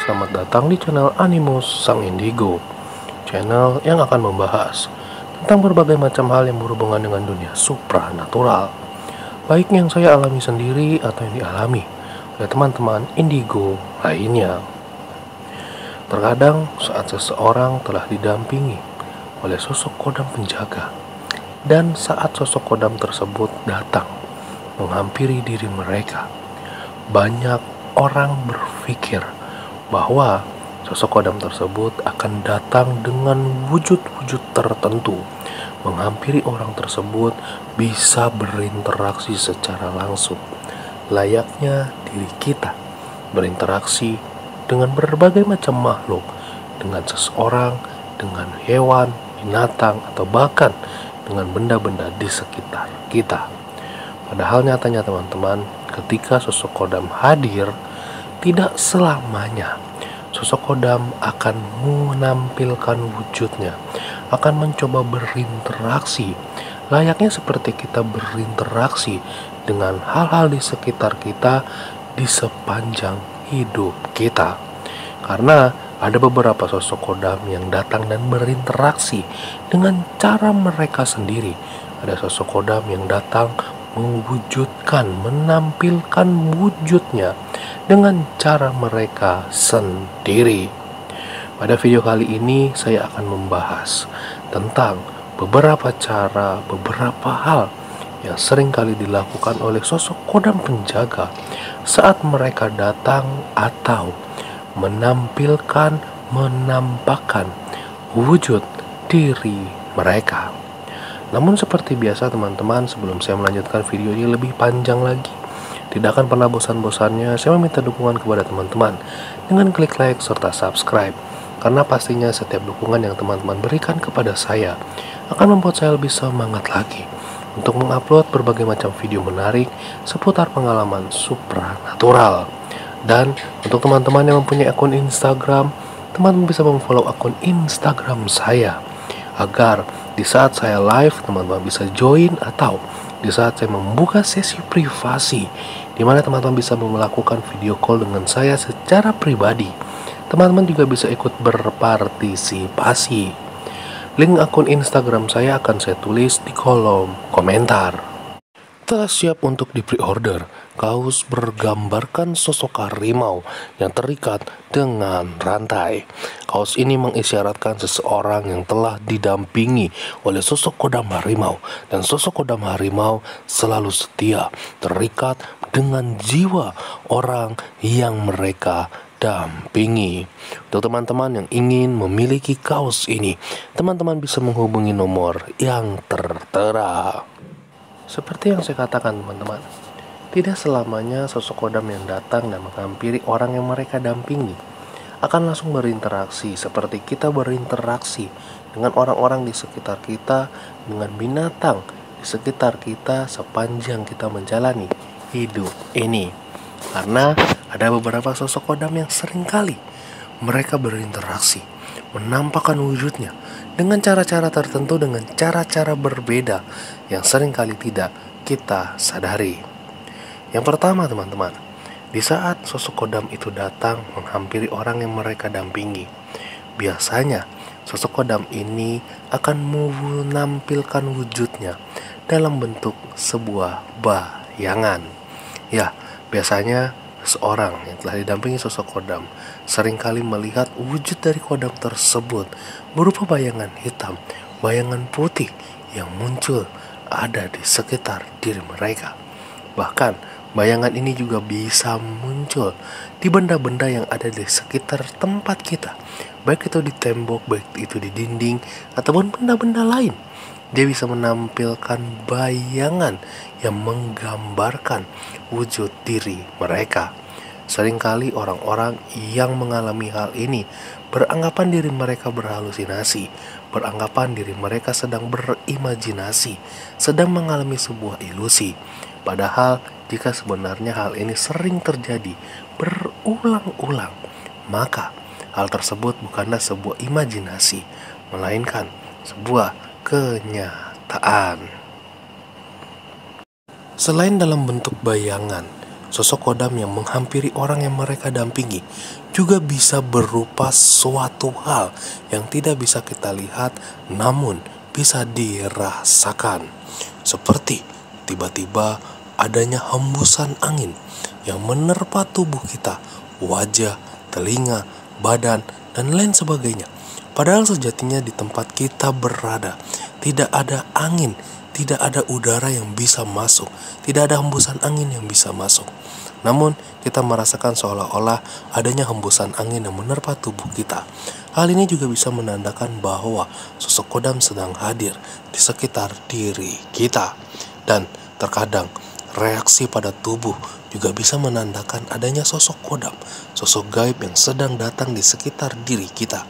selamat datang di channel Animus Sang Indigo, channel yang akan membahas tentang berbagai macam hal yang berhubungan dengan dunia supranatural, baik yang saya alami sendiri atau yang dialami oleh teman-teman indigo lainnya. Terkadang saat seseorang telah didampingi oleh sosok kodam penjaga, dan saat sosok kodam tersebut datang menghampiri diri mereka, banyak orang berpikir bahwa sosok kodam tersebut akan datang dengan wujud-wujud tertentu, menghampiri orang tersebut, bisa berinteraksi secara langsung, layaknya diri kita berinteraksi dengan berbagai macam makhluk, dengan seseorang, dengan hewan, binatang, atau bahkan dengan benda-benda di sekitar kita. Padahal nyatanya teman-teman, ketika sosok kodam hadir, tidak selamanya sosok kodam akan menampilkan wujudnya, akan mencoba berinteraksi layaknya seperti kita berinteraksi dengan hal-hal di sekitar kita di sepanjang hidup kita. Karena ada beberapa sosok kodam yang datang dan berinteraksi dengan cara mereka sendiri. Ada sosok kodam yang datang mewujudkan, menampilkan wujudnya dengan cara mereka sendiri. Pada video kali ini saya akan membahas tentang beberapa cara, beberapa hal yang sering kali dilakukan oleh sosok kodam penjaga saat mereka datang atau menampilkan, menampakkan wujud diri mereka. Namun seperti biasa teman-teman, sebelum saya melanjutkan video ini lebih panjang lagi, tidak akan pernah bosan-bosannya saya meminta dukungan kepada teman-teman dengan klik like serta subscribe, karena pastinya setiap dukungan yang teman-teman berikan kepada saya akan membuat saya lebih semangat lagi untuk mengupload berbagai macam video menarik seputar pengalaman supranatural. Dan untuk teman-teman yang mempunyai akun Instagram, teman-teman bisa memfollow akun Instagram saya, agar di saat saya live teman-teman bisa join, atau di saat saya membuka sesi privasi di mana teman-teman bisa melakukan video call dengan saya secara pribadi, teman-teman juga bisa ikut berpartisipasi. Link akun Instagram saya akan saya tulis di kolom komentar. Telah siap untuk di pre-order kaos bergambarkan sosok harimau yang terikat dengan rantai. Kaos ini mengisyaratkan seseorang yang telah didampingi oleh sosok kodam harimau, dan sosok kodam harimau selalu setia, terikat dengan jiwa orang yang mereka dampingi. Untuk teman-teman yang ingin memiliki kaos ini, teman-teman bisa menghubungi nomor yang tertera. Seperti yang saya katakan teman-teman, tidak selamanya sosok kodam yang datang dan menghampiri orang yang mereka dampingi akan langsung berinteraksi seperti kita berinteraksi dengan orang-orang di sekitar kita, dengan binatang di sekitar kita sepanjang kita menjalani hidup ini. Karena ada beberapa sosok kodam yang seringkali mereka berinteraksi, menampakkan wujudnya dengan cara-cara tertentu, dengan cara-cara berbeda yang seringkali tidak kita sadari. Yang pertama teman-teman, di saat sosok kodam itu datang menghampiri orang yang mereka dampingi, biasanya sosok kodam ini akan menampilkan wujudnya dalam bentuk sebuah bayangan. Ya, biasanya seorang yang telah didampingi sosok kodam seringkali melihat wujud dari kodam tersebut berupa bayangan hitam, bayangan putih yang muncul ada di sekitar diri mereka. Bahkan bayangan ini juga bisa muncul di benda-benda yang ada di sekitar tempat kita, baik itu di tembok, baik itu di dinding, ataupun benda-benda lain. Dia bisa menampilkan bayangan yang menggambarkan wujud diri mereka. Seringkali orang-orang yang mengalami hal ini beranggapan diri mereka berhalusinasi, beranggapan diri mereka sedang berimajinasi, sedang mengalami sebuah ilusi. Padahal jika sebenarnya hal ini sering terjadi berulang-ulang, maka hal tersebut bukanlah sebuah imajinasi, melainkan sebuah kenyataan. Selain dalam bentuk bayangan, sosok kodam yang menghampiri orang yang mereka dampingi juga bisa berupa suatu hal yang tidak bisa kita lihat namun bisa dirasakan. Seperti tiba-tiba adanya hembusan angin yang menerpa tubuh kita, wajah, telinga, badan, dan lain sebagainya. Padahal sejatinya di tempat kita berada tidak ada angin, tidak ada udara yang bisa masuk, tidak ada hembusan angin yang bisa masuk. Namun kita merasakan seolah-olah adanya hembusan angin yang menerpa tubuh kita. Hal ini juga bisa menandakan bahwa sosok kodam sedang hadir di sekitar diri kita. Dan terkadang reaksi pada tubuh juga bisa menandakan adanya sosok kodam, sosok gaib yang sedang datang di sekitar diri kita.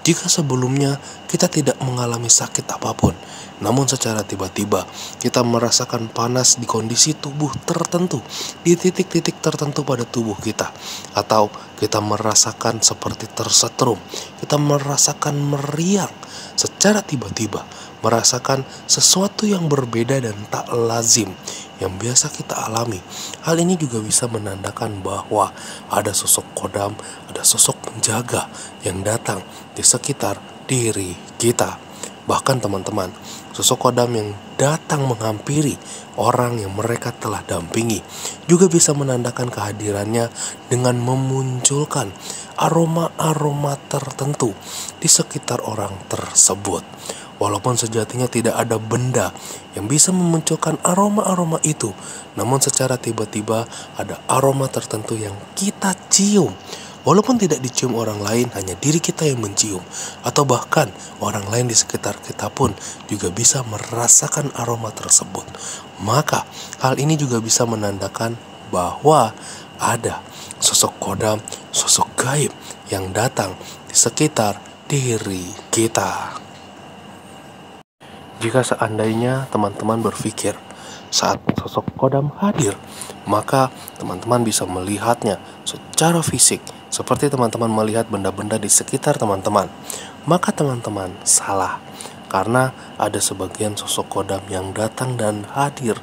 Jika sebelumnya kita tidak mengalami sakit apapun, namun secara tiba-tiba kita merasakan panas di kondisi tubuh tertentu, di titik-titik tertentu pada tubuh kita, atau kita merasakan seperti tersetrum, kita merasakan meriang secara tiba-tiba, merasakan sesuatu yang berbeda dan tak lazim yang biasa kita alami. Hal ini juga bisa menandakan bahwa ada sosok kodam, ada sosok penjaga yang datang di sekitar diri kita. Bahkan teman-teman, sosok kodam yang datang menghampiri orang yang mereka telah dampingi juga bisa menandakan kehadirannya dengan memunculkan aroma-aroma tertentu di sekitar orang tersebut. Walaupun sejatinya tidak ada benda yang bisa memunculkan aroma-aroma itu, namun secara tiba-tiba ada aroma tertentu yang kita cium. Walaupun tidak dicium orang lain, hanya diri kita yang mencium, atau bahkan orang lain di sekitar kita pun juga bisa merasakan aroma tersebut. Maka hal ini juga bisa menandakan bahwa ada sosok kodam, sosok gaib yang datang di sekitar diri kita. Jika seandainya teman-teman berpikir saat sosok kodam hadir, maka teman-teman bisa melihatnya secara fisik, seperti teman-teman melihat benda-benda di sekitar teman-teman. Maka teman-teman salah, karena ada sebagian sosok kodam yang datang dan hadir.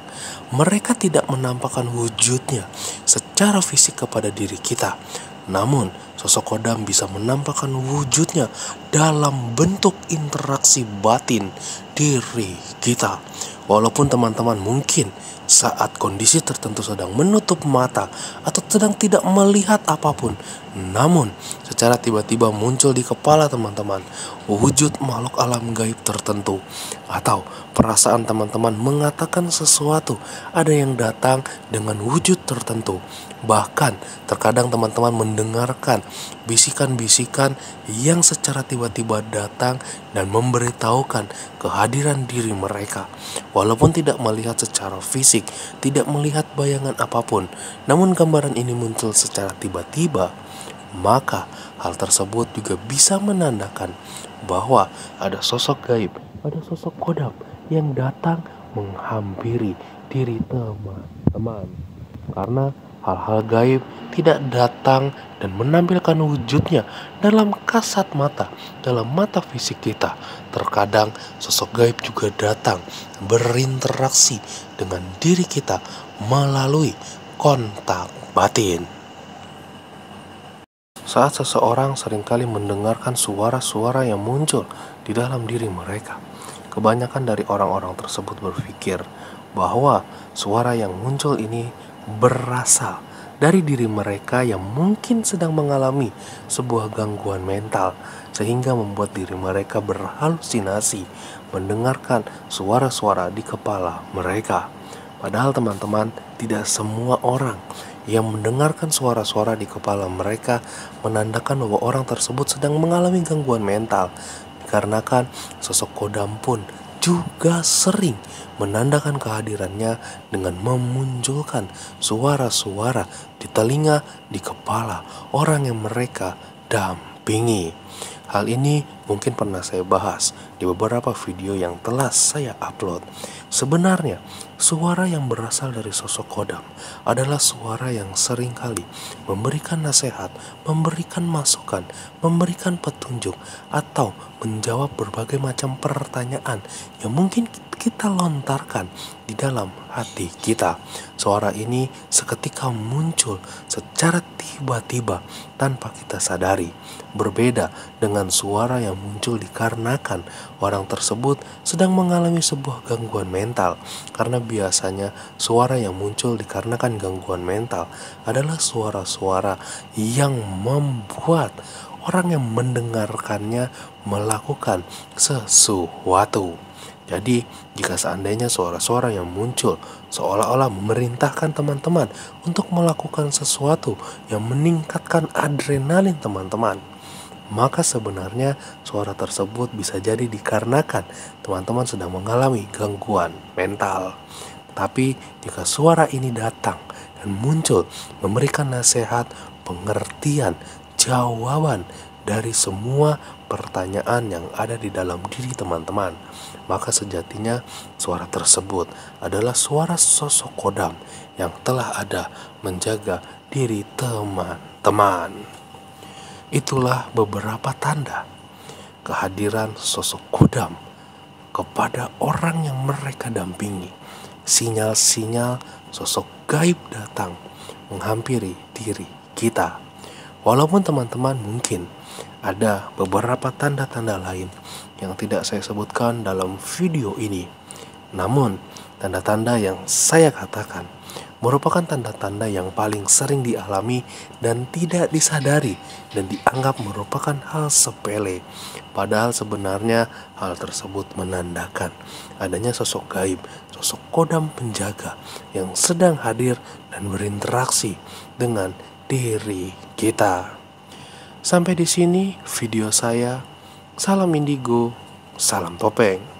Mereka tidak menampakkan wujudnya secara fisik kepada diri kita, namun sosok kodam bisa menampakkan wujudnya dalam bentuk interaksi batin diri kita. Walaupun teman-teman mungkin saat kondisi tertentu sedang menutup mata atau sedang tidak melihat apapun, namun secara tiba-tiba muncul di kepala teman-teman wujud makhluk alam gaib tertentu, atau perasaan teman-teman mengatakan sesuatu, ada yang datang dengan wujud tertentu. Bahkan terkadang teman-teman mendengarkan bisikan-bisikan yang secara tiba-tiba datang dan memberitahukan kehadiran diri mereka. Walaupun tidak melihat secara fisik, tidak melihat bayangan apapun, namun gambaran ini muncul secara tiba-tiba, maka hal tersebut juga bisa menandakan bahwa ada sosok gaib, ada sosok kodam yang datang menghampiri diri teman-teman. Karena hal-hal gaib tidak datang dan menampilkan wujudnya dalam kasat mata, dalam mata fisik kita. Terkadang sosok gaib juga datang berinteraksi dengan diri kita melalui kontak batin. Saat seseorang seringkali mendengarkan suara-suara yang muncul di dalam diri mereka, kebanyakan dari orang-orang tersebut berpikir bahwa suara yang muncul ini berasal dari diri mereka yang mungkin sedang mengalami sebuah gangguan mental, sehingga membuat diri mereka berhalusinasi mendengarkan suara-suara di kepala mereka. Padahal teman-teman, tidak semua orang yang mendengarkan suara-suara di kepala mereka menandakan bahwa orang tersebut sedang mengalami gangguan mental. Dikarenakan sosok kodam pun juga sering menandakan kehadirannya dengan memunculkan suara-suara di telinga, di kepala orang yang mereka dampingi. Hal ini mungkin pernah saya bahas di beberapa video yang telah saya upload. Sebenarnya Suara yang berasal dari sosok kodam adalah suara yang seringkali memberikan nasihat, memberikan masukan, memberikan petunjuk, atau menjawab berbagai macam pertanyaan yang mungkin kita lontarkan di dalam hati kita. Suara ini seketika muncul secara tiba-tiba tanpa kita sadari. Berbeda dengan suara yang muncul dikarenakan orang tersebut sedang mengalami sebuah gangguan mental. Karena biasanya suara yang muncul dikarenakan gangguan mental adalah suara-suara yang membuat orang yang mendengarkannya melakukan sesuatu. Jadi, jika seandainya suara-suara yang muncul seolah-olah memerintahkan teman-teman untuk melakukan sesuatu yang meningkatkan adrenalin teman-teman, maka sebenarnya suara tersebut bisa jadi dikarenakan teman-teman sedang mengalami gangguan mental. Tapi jika suara ini datang dan muncul memberikan nasihat, pengertian, jawaban dari semua pertanyaan yang ada di dalam diri teman-teman, maka sejatinya suara tersebut adalah suara sosok kodam yang telah ada menjaga diri teman-teman. Itulah beberapa tanda kehadiran sosok kodam kepada orang yang mereka dampingi. Sinyal-sinyal sosok gaib datang menghampiri diri kita. Walaupun teman-teman mungkin ada beberapa tanda-tanda lain yang tidak saya sebutkan dalam video ini, namun tanda-tanda yang saya katakan merupakan tanda-tanda yang paling sering dialami dan tidak disadari dan dianggap merupakan hal sepele. Padahal sebenarnya hal tersebut menandakan adanya sosok gaib, sosok kodam penjaga yang sedang hadir dan berinteraksi dengan diri kita. Sampai di sini video saya. Salam indigo, salam topeng.